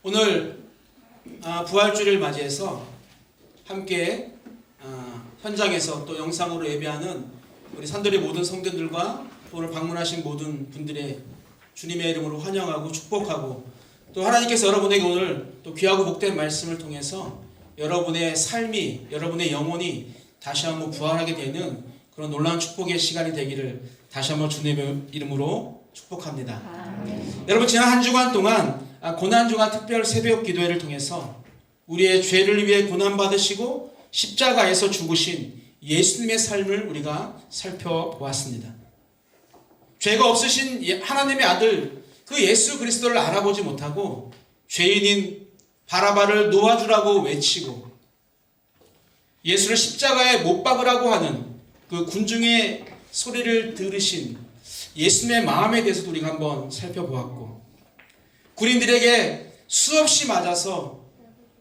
오늘 부활주일을 맞이해서 함께 현장에서 또 영상으로 예배하는 우리 산돌의 모든 성도들과 또 오늘 방문하신 모든 분들의 주님의 이름으로 환영하고 축복하고, 또 하나님께서 여러분에게 오늘 또 귀하고 복된 말씀을 통해서 여러분의 삶이, 여러분의 영혼이 다시 한번 부활하게 되는 그런 놀라운 축복의 시간이 되기를 다시 한번 주님의 이름으로 축복합니다. 여러분, 지난 한 주간 동안 고난주간 특별 새벽 기도회를 통해서 우리의 죄를 위해 고난받으시고 십자가에서 죽으신 예수님의 삶을 우리가 살펴보았습니다. 죄가 없으신 하나님의 아들 그 예수 그리스도를 알아보지 못하고 죄인인 바라바를 놓아주라고 외치고 예수를 십자가에 못 박으라고 하는 그 군중의 소리를 들으신 예수님의 마음에 대해서도 우리가 한번 살펴보았고, 군인들에게 수없이 맞아서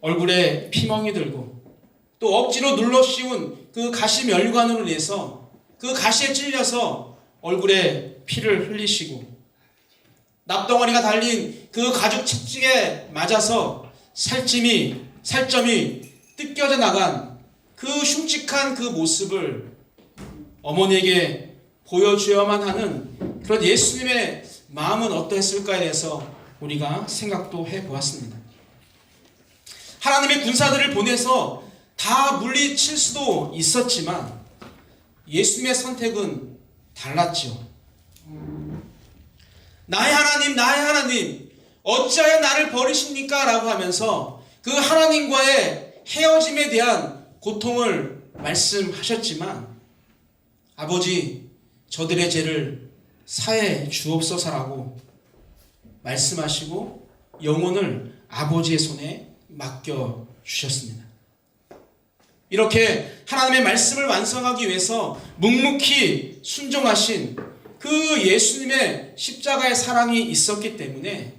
얼굴에 피멍이 들고 또 억지로 눌러 씌운 그 가시 멸관으로 인해서 그 가시에 찔려서 얼굴에 피를 흘리시고, 납덩어리가 달린 그 가죽 채찍에 맞아서 살점이 뜯겨져 나간 그 흉측한 그 모습을 어머니에게 보여줘야만 하는 그런 예수님의 마음은 어떠했을까에 대해서 우리가 생각도 해보았습니다. 하나님의 군사들을 보내서 다 물리칠 수도 있었지만 예수님의 선택은 달랐죠. 나의 하나님, 어찌하여 나를 버리십니까? 라고 하면서 그 하나님과의 헤어짐에 대한 고통을 말씀하셨지만, 아버지, 저들의 죄를 사해 주옵소서라고 말씀하시고 영혼을 아버지의 손에 맡겨주셨습니다. 이렇게 하나님의 말씀을 완성하기 위해서 묵묵히 순종하신 그 예수님의 십자가의 사랑이 있었기 때문에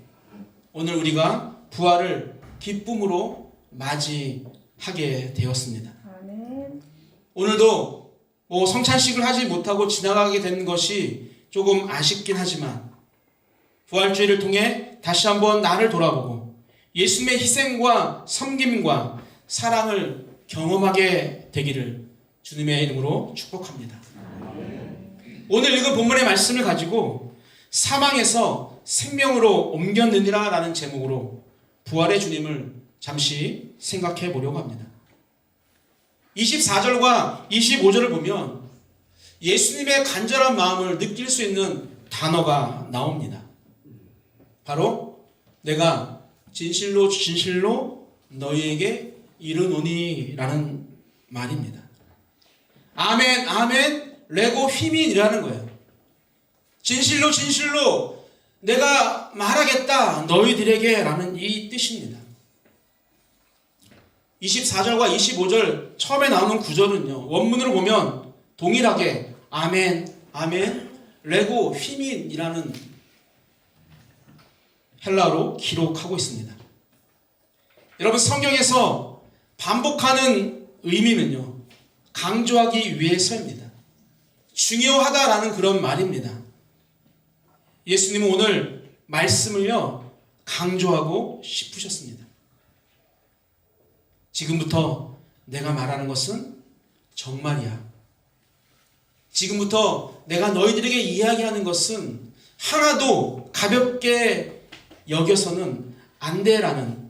오늘 우리가 부활을 기쁨으로 맞이하게 되었습니다. 오늘도 성찬식을 하지 못하고 지나가게 된 것이 조금 아쉽긴 하지만 부활주의를 통해 다시 한번 나를 돌아보고 예수님의 희생과 섬김과 사랑을 경험하게 되기를 주님의 이름으로 축복합니다. 오늘 읽은 본문의 말씀을 가지고 사망에서 생명으로 옮겼느니라 라는 제목으로 부활의 주님을 잠시 생각해 보려고 합니다. 24절과 25절을 보면 예수님의 간절한 마음을 느낄 수 있는 단어가 나옵니다. 바로 내가 진실로 너희에게 이르노니 라는 말입니다. 아멘 아멘 레고 휘민이라는 거예요. 진실로 내가 말하겠다 너희들에게 라는 이 뜻입니다. 24절과 25절 처음에 나오는 구절은요, 원문으로 보면 동일하게 아멘 레고 휘민이라는 헬라어로 기록하고 있습니다. 여러분, 성경에서 반복하는 의미는요, 강조하기 위해서입니다. 중요하다라는 그런 말입니다. 예수님은 오늘 말씀을요, 강조하고 싶으셨습니다. 지금부터 내가 말하는 것은 정말이야. 지금부터 내가 너희들에게 이야기하는 것은 하나도 가볍게 여겨서는 안 돼라는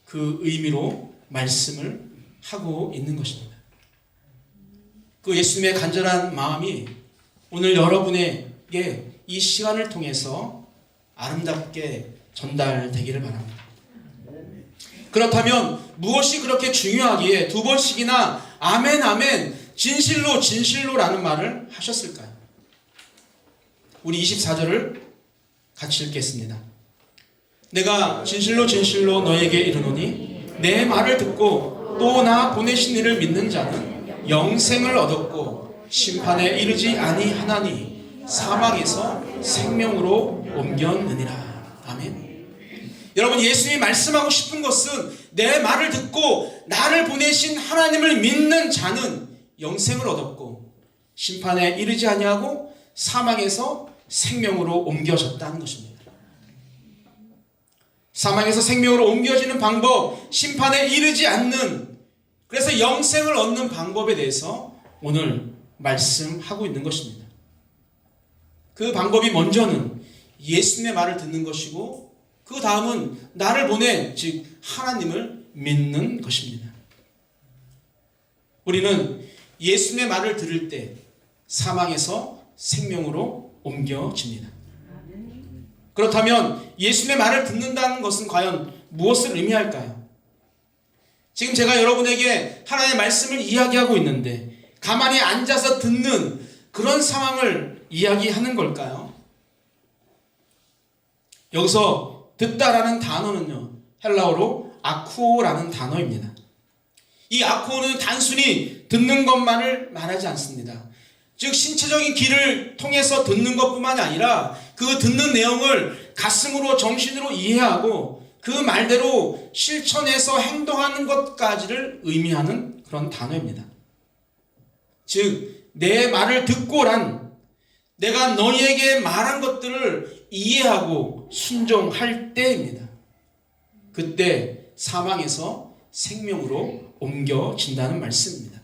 그 의미로 말씀을 하고 있는 것입니다. 그 예수님의 간절한 마음이 오늘 여러분에게 이 시간을 통해서 아름답게 전달되기를 바랍니다. 그렇다면 무엇이 그렇게 중요하기에 두 번씩이나 아멘 진실로라는 말을 하셨을까요? 우리 24절을 같이 읽겠습니다. 내가 진실로 너에게 이르노니 내 말을 듣고 또 나 보내신 이를 믿는 자는 영생을 얻었고 심판에 이르지 아니하나니 사망에서 생명으로 옮겼느니라. 아멘. 여러분, 예수님이 말씀하고 싶은 것은 내 말을 듣고 나를 보내신 하나님을 믿는 자는 영생을 얻었고 심판에 이르지 아니하고 사망에서 생명으로 옮겨졌다는 것입니다. 사망에서 생명으로 옮겨지는 방법, 심판에 이르지 않는, 그래서 영생을 얻는 방법에 대해서 오늘 말씀하고 있는 것입니다. 그 방법이 먼저는 예수님의 말을 듣는 것이고, 그 다음은 나를 보낸 즉 하나님을 믿는 것입니다. 우리는 예수님의 말을 들을 때 사망에서 생명으로 옮겨집니다. 그렇다면 예수님의 말을 듣는다는 것은 과연 무엇을 의미할까요? 지금 제가 여러분에게 하나님의 말씀을 이야기하고 있는데 가만히 앉아서 듣는 그런 상황을 이야기하는 걸까요? 여기서 듣다라는 단어는요, 헬라어로 아쿠오라는 단어입니다. 이 아쿠오는 단순히 듣는 것만을 말하지 않습니다. 즉 신체적인 귀를 통해서 듣는 것뿐만이 아니라 그 듣는 내용을 가슴으로 정신으로 이해하고 그 말대로 실천해서 행동하는 것까지를 의미하는 그런 단어입니다. 즉 내 말을 듣고란 내가 너희에게 말한 것들을 이해하고 순종할 때입니다. 그때 사망에서 생명으로 옮겨진다는 말씀입니다.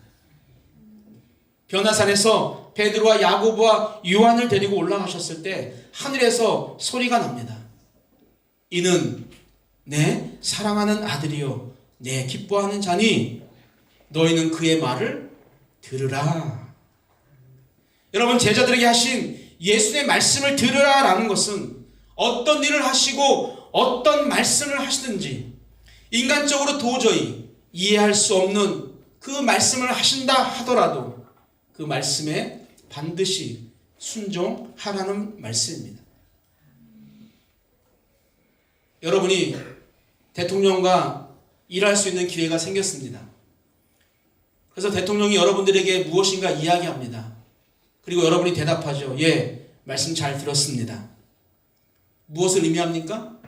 변화산에서 베드로와 야고보와 요한을 데리고 올라가셨을 때 하늘에서 소리가 납니다. 이는 내 사랑하는 아들이요 내 기뻐하는 자니 너희는 그의 말을 들으라. 여러분, 제자들에게 하신 예수의 말씀을 들으라라는 것은 어떤 일을 하시고 어떤 말씀을 하시든지 인간적으로 도저히 이해할 수 없는 그 말씀을 하신다 하더라도 그 말씀에 반드시 순종하라는 말씀입니다. 여러분이 대통령과 일할 수 있는 기회가 생겼습니다. 그래서 대통령이 여러분들에게 무엇인가 이야기합니다. 그리고 여러분이 대답하죠. 예, 말씀 잘 들었습니다. 무엇을 의미합니까?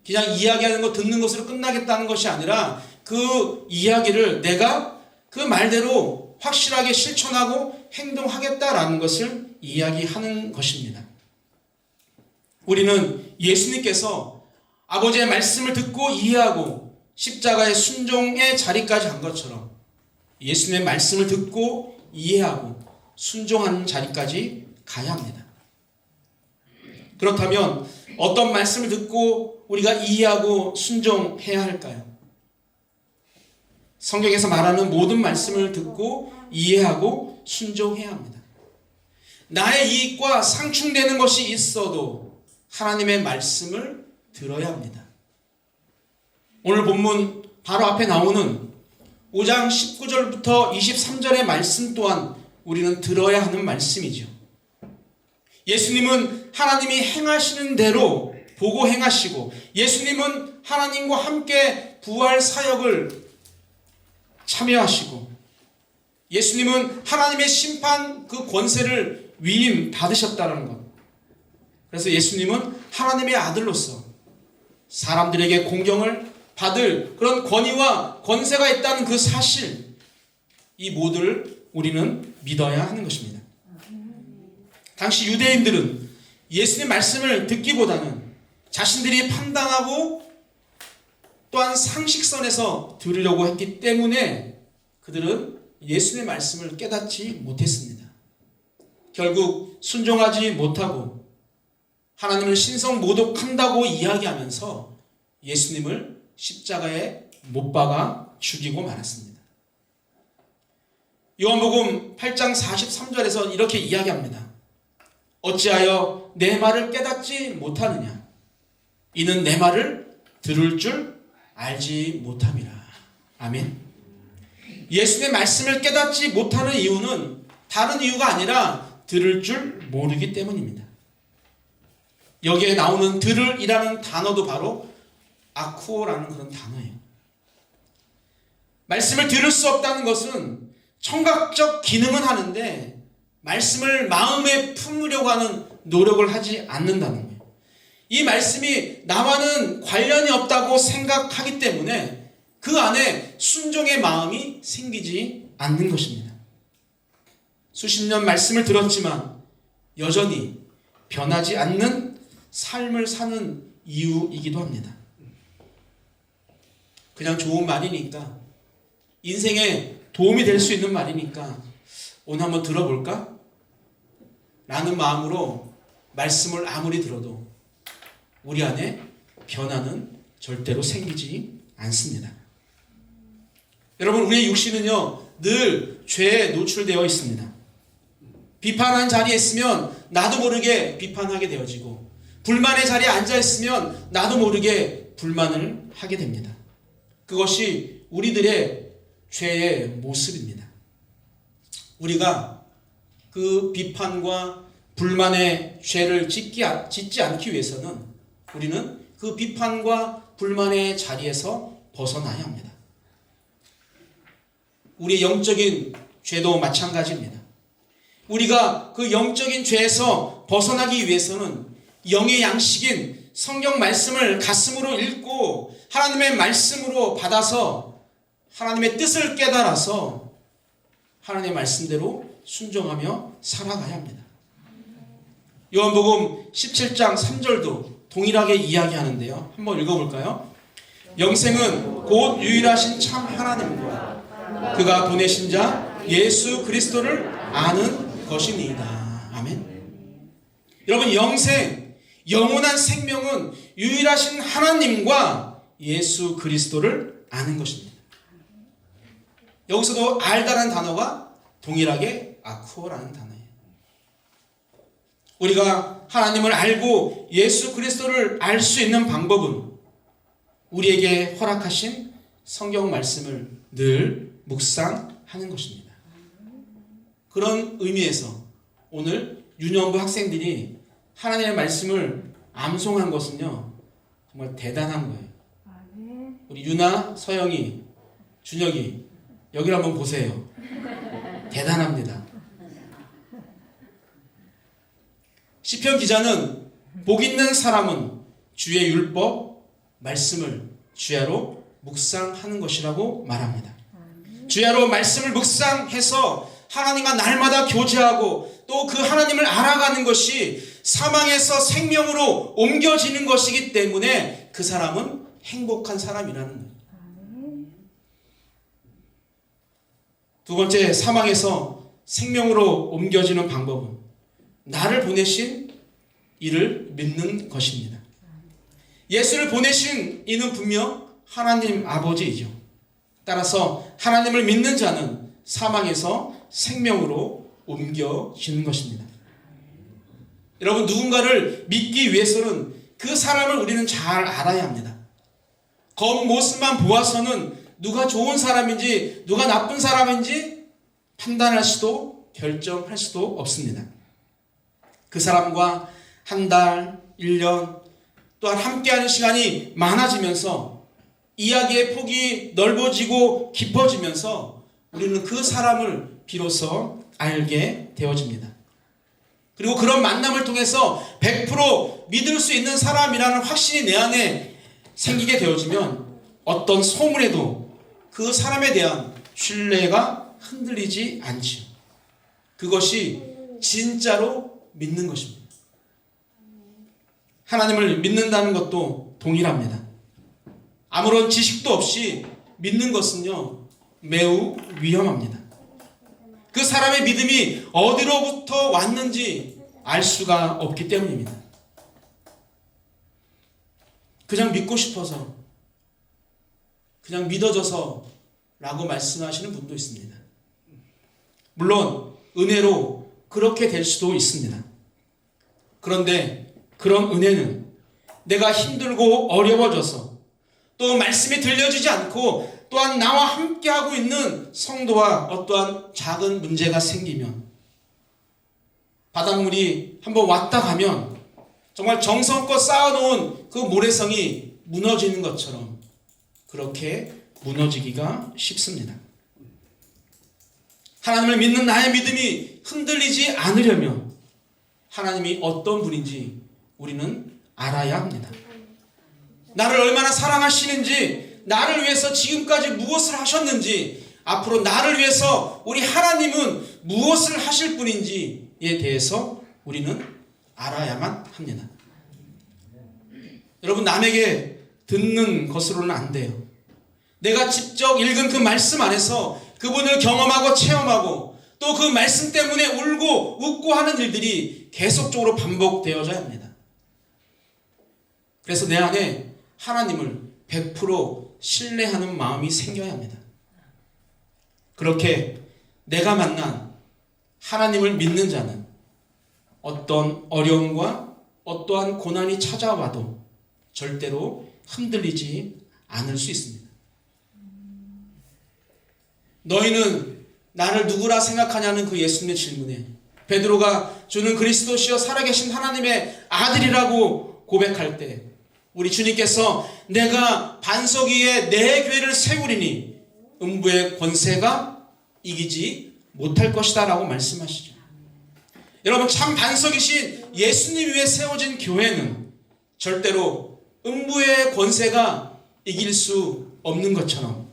그냥 이야기하는 거 듣는 것으로 끝나겠다는 것이 아니라 그 이야기를 내가 그 말대로 확실하게 실천하고 행동하겠다라는 것을 이야기하는 것입니다. 우리는 예수님께서 아버지의 말씀을 듣고 이해하고 십자가의 순종의 자리까지 간 것처럼 예수님의 말씀을 듣고 이해하고 순종하는 자리까지 가야 합니다. 그렇다면 어떤 말씀을 듣고 우리가 이해하고 순종해야 할까요? 성경에서 말하는 모든 말씀을 듣고 이해하고 순종해야 합니다. 나의 이익과 상충되는 것이 있어도 하나님의 말씀을 들어야 합니다. 오늘 본문 바로 앞에 나오는 5장 19절부터 23절의 말씀 또한 우리는 들어야 하는 말씀이죠. 예수님은 하나님이 행하시는 대로 보고 행하시고 예수님은 하나님과 함께 부활 사역을 참여하시고 예수님은 하나님의 심판 그 권세를 위임 받으셨다는 것. 그래서 예수님은 하나님의 아들로서 사람들에게 공경을 받을 그런 권위와 권세가 있다는 그 사실, 이 모두를 우리는 믿어야 하는 것입니다. 당시 유대인들은 예수님의 말씀을 듣기보다는 자신들이 판단하고 또한 상식선에서 들으려고 했기 때문에 그들은 예수님의 말씀을 깨닫지 못했습니다. 결국 순종하지 못하고 하나님을 신성모독한다고 이야기하면서 예수님을 십자가에 못 박아 죽이고 말았습니다. 요한복음 8장 43절에서 이렇게 이야기합니다. 어찌하여 내 말을 깨닫지 못하느냐? 이는 내 말을 들을 줄 알지 못함이라. 아멘. 예수님의 말씀을 깨닫지 못하는 이유는 다른 이유가 아니라 들을 줄 모르기 때문입니다. 여기에 나오는 들을이라는 단어도 바로 아쿠오라는 그런 단어예요. 말씀을 들을 수 없다는 것은 청각적 기능은 하는데 말씀을 마음에 품으려고 하는 노력을 하지 않는다는 거예요. 이 말씀이 나와는 관련이 없다고 생각하기 때문에 그 안에 순종의 마음이 생기지 않는 것입니다. 수십 년 말씀을 들었지만 여전히 변하지 않는 삶을 사는 이유이기도 합니다. 그냥 좋은 말이니까, 인생에 도움이 될 수 있는 말이니까 오늘 한번 들어볼까? 라는 마음으로 말씀을 아무리 들어도 우리 안에 변화는 절대로 생기지 않습니다. 여러분, 우리의 육신은요 늘 죄에 노출되어 있습니다. 비판하는 자리에 있으면 나도 모르게 비판하게 되어지고, 불만의 자리에 앉아 있으면 나도 모르게 불만을 하게 됩니다. 그것이 우리들의 죄의 모습입니다. 우리가 그 비판과 불만의 죄를 짓지 않기 위해서는 우리는 그 비판과 불만의 자리에서 벗어나야 합니다. 우리의 영적인 죄도 마찬가지입니다. 우리가 그 영적인 죄에서 벗어나기 위해서는 영의 양식인 성경 말씀을 가슴으로 읽고 하나님의 말씀으로 받아서 하나님의 뜻을 깨달아서 하나님의 말씀대로 순종하며 살아가야 합니다. 요한복음 17장 3절도 동일하게 이야기하는데요. 한번 읽어볼까요? 영생은 곧 유일하신 참 하나님과 그가 보내신 자 예수 그리스도를 아는 것이니이다. 아멘. 여러분, 영생, 영원한 생명은 유일하신 하나님과 예수 그리스도를 아는 것입니다. 여기서도 알다라는 단어가 동일하게 아쿠어라는 단어예요. 우리가 하나님을 알고 예수 그리스도를 알 수 있는 방법은 우리에게 허락하신 성경 말씀을 늘 묵상하는 것입니다. 그런 의미에서 오늘 유년부 학생들이 하나님의 말씀을 암송한 것은요 정말 대단한 거예요. 우리 유나, 서영이, 준혁이 여기를 한번 보세요. 대단합니다. 시편 기자는 복 있는 사람은 주의 율법 말씀을 주야로 묵상하는 것이라고 말합니다. 주야로 말씀을 묵상해서 하나님과 날마다 교제하고 또 그 하나님을 알아가는 것이 사망에서 생명으로 옮겨지는 것이기 때문에 그 사람은 행복한 사람이라는 거예요. 두 번째, 사망에서 생명으로 옮겨지는 방법은 나를 보내신 이를 믿는 것입니다. 예수를 보내신 이는 분명 하나님 아버지이죠. 따라서 하나님을 믿는 자는 사망에서 생명으로 옮겨지는 것입니다. 여러분, 누군가를 믿기 위해서는 그 사람을 우리는 잘 알아야 합니다. 겉모습만 보아서는 누가 좋은 사람인지 누가 나쁜 사람인지 판단할 수도 결정할 수도 없습니다. 그 사람과 한 달, 1년 또한 함께하는 시간이 많아지면서 이야기의 폭이 넓어지고 깊어지면서 우리는 그 사람을 비로소 알게 되어집니다. 그리고 그런 만남을 통해서 100% 믿을 수 있는 사람이라는 확신이 내 안에 생기게 되어지면 어떤 소문에도 그 사람에 대한 신뢰가 흔들리지 않지요. 그것이 진짜로 믿는 것입니다. 하나님을 믿는다는 것도 동일합니다. 아무런 지식도 없이 믿는 것은요 매우 위험합니다. 그 사람의 믿음이 어디로부터 왔는지 알 수가 없기 때문입니다. 그냥 믿고 싶어서, 그냥 믿어져서 라고 말씀하시는 분도 있습니다. 물론 은혜로 그렇게 될 수도 있습니다. 그런데 그런 은혜는 내가 힘들고 어려워져서 또 말씀이 들려지지 않고 또한 나와 함께하고 있는 성도와 어떠한 작은 문제가 생기면, 바닷물이 한번 왔다 가면 정말 정성껏 쌓아놓은 그 모래성이 무너지는 것처럼 그렇게 무너지기가 쉽습니다. 하나님을 믿는 나의 믿음이 흔들리지 않으려면 하나님이 어떤 분인지 우리는 알아야 합니다. 나를 얼마나 사랑하시는지, 나를 위해서 지금까지 무엇을 하셨는지, 앞으로 나를 위해서 우리 하나님은 무엇을 하실 분인지에 대해서 우리는 알아야만 합니다. 여러분, 남에게 듣는 것으로는 안 돼요. 내가 직접 읽은 그 말씀 안에서 그분을 경험하고 체험하고 또 그 말씀 때문에 울고 웃고 하는 일들이 계속적으로 반복되어져야 합니다. 그래서 내 안에 하나님을 100% 신뢰하는 마음이 생겨야 합니다. 그렇게 내가 만난 하나님을 믿는 자는 어떤 어려움과 어떠한 고난이 찾아와도 절대로 흔들리지 않을 수 있습니다. 너희는 나를 누구라 생각하냐는 그 예수님의 질문에 베드로가 주는 그리스도시여 살아계신 하나님의 아들이라고 고백할 때 우리 주님께서 내가 반석 위에 내 교회를 세우리니 음부의 권세가 이기지 못할 것이다 라고 말씀하시죠. 여러분, 참 반석이신 예수님 위에 세워진 교회는 절대로 음부의 권세가 이길 수 없는 것처럼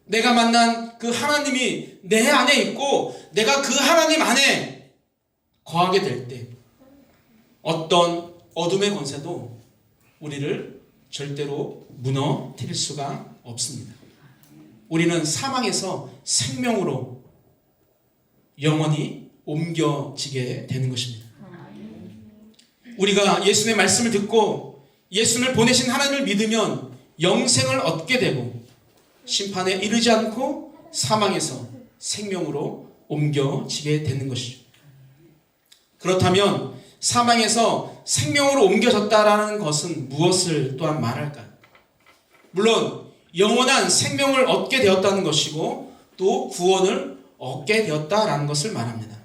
내가 만난 그 하나님이 내 안에 있고 내가 그 하나님 안에 거하게 될 때 어떤 어둠의 권세도 우리를 절대로 무너뜨릴 수가 없습니다. 우리는 사망에서 생명으로 영원히 옮겨지게 되는 것입니다. 우리가 예수님의 말씀을 듣고 예수님을 보내신 하나님을 믿으면 영생을 얻게 되고 심판에 이르지 않고 사망에서 생명으로 옮겨지게 되는 것이죠. 그렇다면 사망에서 생명으로 옮겨졌다라는 것은 무엇을 또한 말할까요? 물론 영원한 생명을 얻게 되었다는 것이고 또 구원을 얻게 되었다라는 것을 말합니다.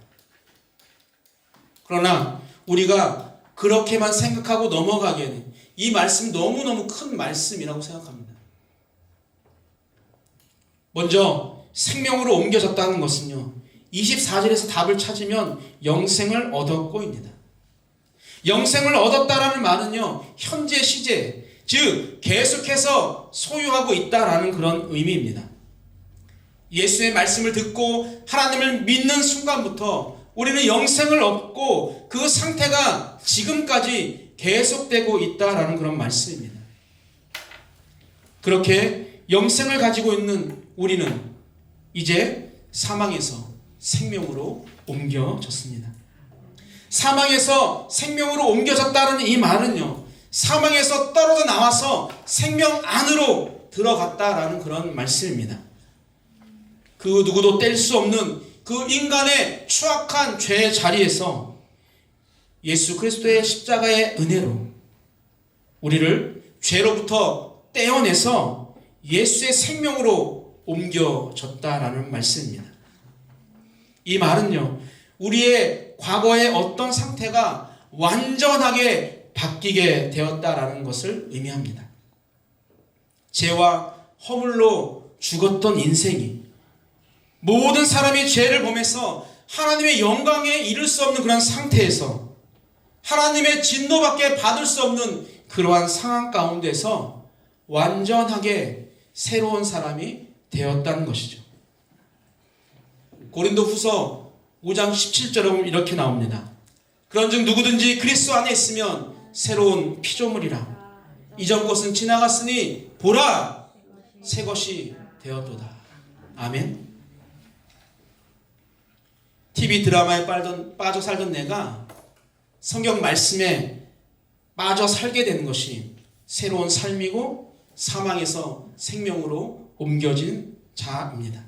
그러나 우리가 그렇게만 생각하고 넘어가기에는 이 말씀 너무너무 큰 말씀이라고 생각합니다. 먼저 생명으로 옮겨졌다는 것은요, 24절에서 답을 찾으면 영생을 얻었고입니다. 영생을 얻었다라는 말은요, 현재 시제, 즉 계속해서 소유하고 있다라는 그런 의미입니다. 예수의 말씀을 듣고 하나님을 믿는 순간부터 우리는 영생을 얻고 그 상태가 지금까지 계속되고 있다라는 그런 말씀입니다. 그렇게 영생을 가지고 있는 우리는 이제 사망에서 생명으로 옮겨졌습니다. 사망에서 생명으로 옮겨졌다는 이 말은요, 사망에서 떨어져 나와서 생명 안으로 들어갔다라는 그런 말씀입니다. 그 누구도 뗄 수 없는 그 인간의 추악한 죄의 자리에서 예수 그리스도의 십자가의 은혜로 우리를 죄로부터 떼어내서 예수의 생명으로 옮겨졌다라는 말씀입니다. 이 말은요, 우리의 과거의 어떤 상태가 완전하게 바뀌게 되었다라는 것을 의미합니다. 죄와 허물로 죽었던 인생이 모든 사람이 죄를 범해서 하나님의 영광에 이를 수 없는 그런 상태에서 하나님의 진노밖에 받을 수 없는 그러한 상황 가운데서 완전하게 새로운 사람이 되었다는 것이죠. 고린도후서 5장 17절에 이렇게 나옵니다. 그런즉 누구든지 그리스도 안에 있으면 새로운 피조물이라. 이전 것은 지나갔으니 보라 새 것이 되었도다. 아멘. TV 드라마에 빠져 살던 내가 성경 말씀에 빠져 살게 되는 것이 새로운 삶이고 사망에서 생명으로 옮겨진 자입니다.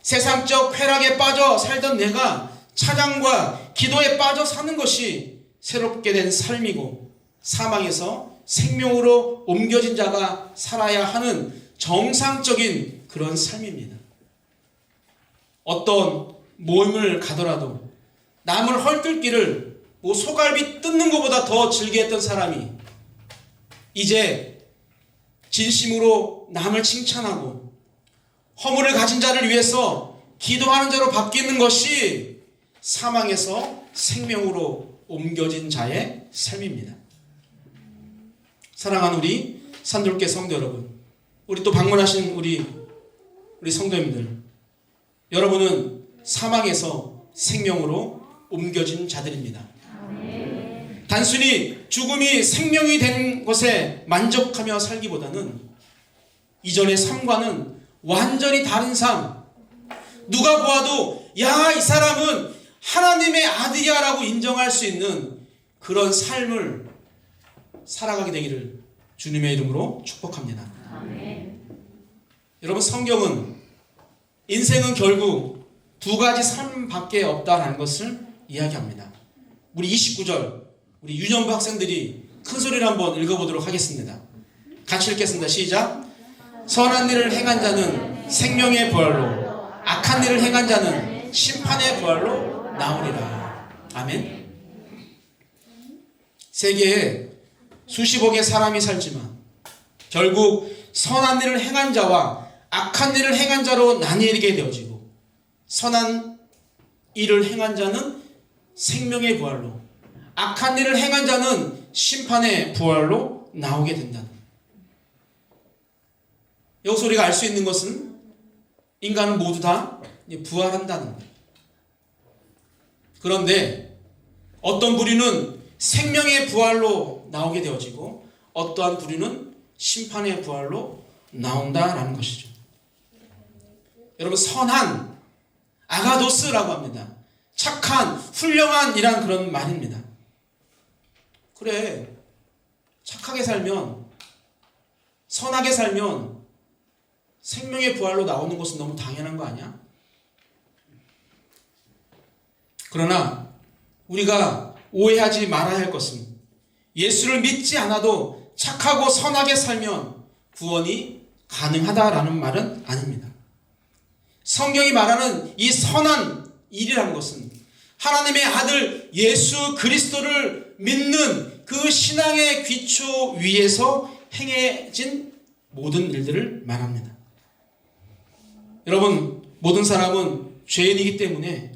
세상적 쾌락에 빠져 살던 내가 찬양과 기도에 빠져 사는 것이 새롭게 된 삶이고 사망에서 생명으로 옮겨진 자가 살아야 하는 정상적인 그런 삶입니다. 어떤 모임을 가더라도 남을 헐뜯기를 소갈비 뜯는 것보다 더 즐겨했던 사람이 이제 진심으로 남을 칭찬하고 허물을 가진 자를 위해서 기도하는 자로 바뀌는 것이 사망에서 생명으로 옮겨진 자의 삶입니다. 사랑하는 우리 산돌교 성도 여러분, 우리 또 방문하신 우리 성도님들, 여러분은 사망에서 생명으로 옮겨진 자들입니다. 단순히 죽음이 생명이 된 것에 만족하며 살기보다는 이전의 삶과는 완전히 다른 삶, 누가 보아도 야, 이 사람은 하나님의 아들이야 라고 인정할 수 있는 그런 삶을 살아가게 되기를 주님의 이름으로 축복합니다. 아멘. 여러분, 성경은 인생은 결국 두 가지 삶밖에 없다라는 것을 이야기합니다. 우리 29절 우리 유년부 학생들이 큰 소리로 한번 읽어보도록 하겠습니다. 같이 읽겠습니다. 시작. 선한 일을 행한 자는 생명의 부활로, 악한 일을 행한 자는 심판의 부활로 나오리라. 아멘. 세계에 수십억의 사람이 살지만 결국 선한 일을 행한 자와 악한 일을 행한 자로 나뉘게 되어지고, 선한 일을 행한 자는 생명의 부활로, 악한 일을 행한 자는 심판의 부활로 나오게 된다는, 여기서 우리가 알 수 있는 것은 인간은 모두 다 부활한다는 거예요. 그런데 어떤 부류는 생명의 부활로 나오게 되어지고 어떠한 부류는 심판의 부활로 나온다라는 것이죠. 여러분, 선한, 아가도스라고 합니다. 착한, 훌륭한 이란 그런 말입니다. 그래, 착하게 살면, 선하게 살면 생명의 부활로 나오는 것은 너무 당연한 거 아니야? 그러나 우리가 오해하지 말아야 할 것은, 예수를 믿지 않아도 착하고 선하게 살면 구원이 가능하다라는 말은 아닙니다. 성경이 말하는 이 선한 일이라는 것은 하나님의 아들 예수 그리스도를 믿는 그 신앙의 기초 위에서 행해진 모든 일들을 말합니다. 여러분, 모든 사람은 죄인이기 때문에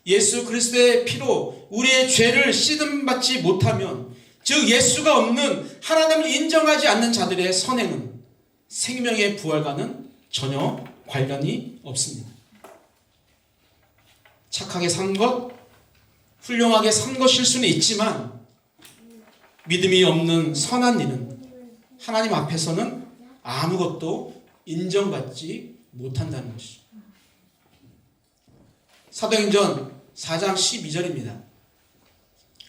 예수 그리스도의 피로 우리의 죄를 씻음받지 못하면, 즉 예수가 없는, 하나님을 인정하지 않는 자들의 선행은 생명의 부활과는 전혀 관련이 없습니다. 착하게 산 것, 훌륭하게 산 것일 수는 있지만 믿음이 없는 선한 일은 하나님 앞에서는 아무것도 인정받지 못한다는 것이죠. 사도행전 4장 12절입니다.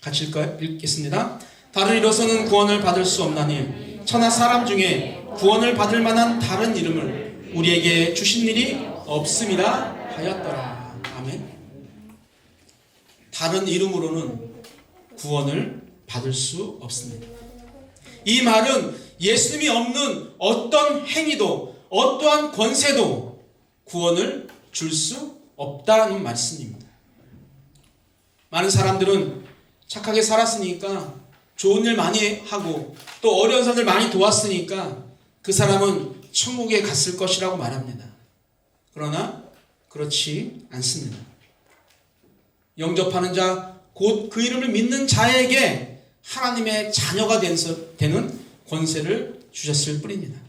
같이 읽겠습니다. 다른 이로서는 구원을 받을 수 없나니 천하 사람 중에 구원을 받을 만한 다른 이름을 우리에게 주신 일이 없음이라 하였더라. 아멘. 다른 이름으로는 구원을 받을 수 없습니다. 이 말은 예수님이 없는 어떤 행위도, 어떠한 권세도 구원을 줄 수 없다는 말씀입니다. 많은 사람들은 착하게 살았으니까, 좋은 일 많이 하고 또 어려운 사람들 많이 도왔으니까 그 사람은 천국에 갔을 것이라고 말합니다. 그러나 그렇지 않습니다. 영접하는 자, 곧 그 이름을 믿는 자에게 하나님의 자녀가 되는 권세를 주셨을 뿐입니다.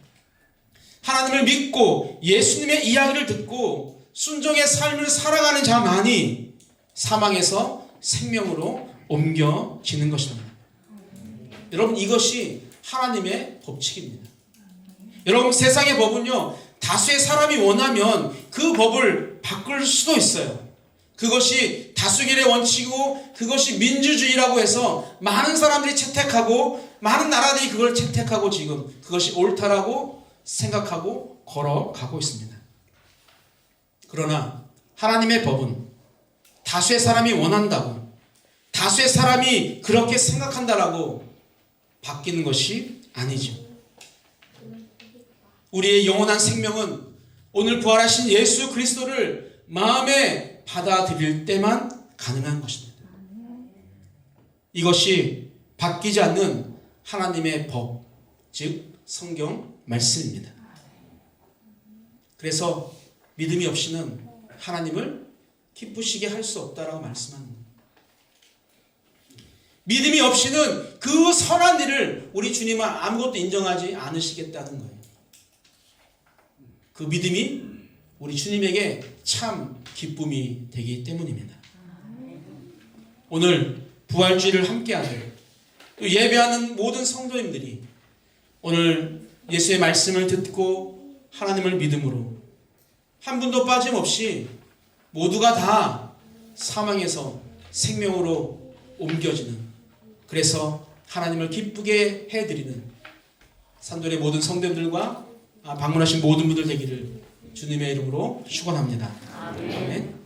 하나님을 믿고 예수님의 이야기를 듣고 순종의 삶을 살아가는 자만이 사망에서 생명으로 옮겨지는 것입니다. 여러분, 이것이 하나님의 법칙입니다. 여러분, 세상의 법은요, 다수의 사람이 원하면 그 법을 바꿀 수도 있어요. 그것이 다수결의 원칙이고 그것이 민주주의라고 해서 많은 사람들이 채택하고 많은 나라들이 그걸 채택하고 지금 그것이 옳다라고 생각하고 걸어가고 있습니다. 그러나 하나님의 법은 다수의 사람이 원한다고, 다수의 사람이 그렇게 생각한다라고 바뀌는 것이 아니죠. 우리의 영원한 생명은 오늘 부활하신 예수 그리스도를 마음에 받아들일 때만 가능한 것입니다. 이것이 바뀌지 않는 하나님의 법, 즉 성경 말씀입니다. 그래서 믿음이 없이는 하나님을 기쁘시게 할 수 없다라고 말씀합니다. 믿음이 없이는 그 선한 일을 우리 주님은 아무것도 인정하지 않으시겠다는 거예요. 그 믿음이 우리 주님에게 참 기쁨이 되기 때문입니다. 오늘 부활주의를 함께하는 또 예배하는 모든 성도님들이 오늘 예수의 말씀을 듣고 하나님을 믿음으로 한 분도 빠짐없이 모두가 다 사망에서 생명으로 옮겨지는, 그래서 하나님을 기쁘게 해드리는 산돌의 모든 성도님들과 방문하신 모든 분들 되기를 주님의 이름으로 축원합니다. 아멘.